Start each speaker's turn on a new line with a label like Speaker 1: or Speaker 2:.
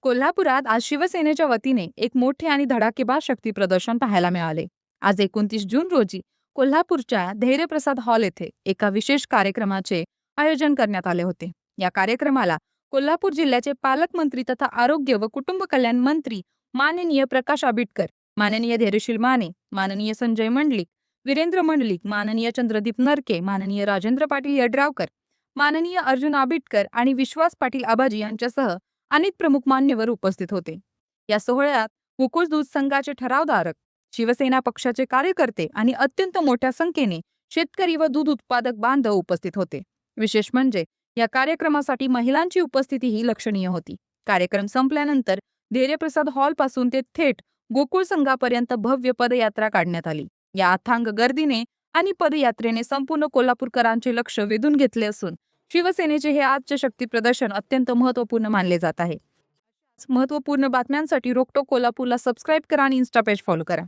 Speaker 1: कोल्हापुरात आज शिवसेनेच्या वतीने एक मोठे आणि धडाकेबाज शक्ती प्रदर्शन पाहायला मिळाले. आज 29 जून रोजी कोल्हापूरच्या धैर्यप्रसाद हॉल येथे एका विशेष कार्यक्रमाचे आयोजन करण्यात आले होते. या कार्यक्रमाला कोल्हापूर जिल्ह्याचे पालकमंत्री तथा आरोग्य व कुटुंब कल्याण मंत्री माननीय प्रकाश आंबेडकर, माननीय धैर्यशील माने, माननीय संजय मंडलिक, वीरेंद्र मंडलिक, माननीय चंद्रदीप नरके, माननीय राजेंद्र पाटील यड्रावकर, माननीय अर्जुन आबिटकर आणि विश्वास पाटील आबाजी यांच्यासह अनेक प्रमुख मान्यवर उपस्थित होते. या सोहळ्यात गोकुळ दूध संघाचे ठरावधारक, शिवसेना पक्षाचे कार्यकर्ते आणि अत्यंत मोठ्या संख्येने शेतकरी व दूध उत्पादक बांधव उपस्थित होते. विशेष म्हणजे या कार्यक्रमासाठी महिलांची उपस्थितीही लक्षणीय होती. कार्यक्रम संपल्यानंतर धैर्यप्रसाद हॉल पासून ते थेट गोकुळ संघापर्यंत भव्य पदयात्रा काढण्यात आली. या अथांग गर्दीने आणि पदयात्रेने संपूर्ण कोल्हापूरकरांचे लक्ष वेधून घेतले असून शिवसेनेचे हे आजचे शक्ती प्रदर्शन अत्यंत महत्त्वपूर्ण मानले जात आहे. महत्त्वपूर्ण बातम्यांसाठी रोकटोक कोल्हापूरला सबस्क्राईब करा आणि इन्स्टा पेज फॉलो करा.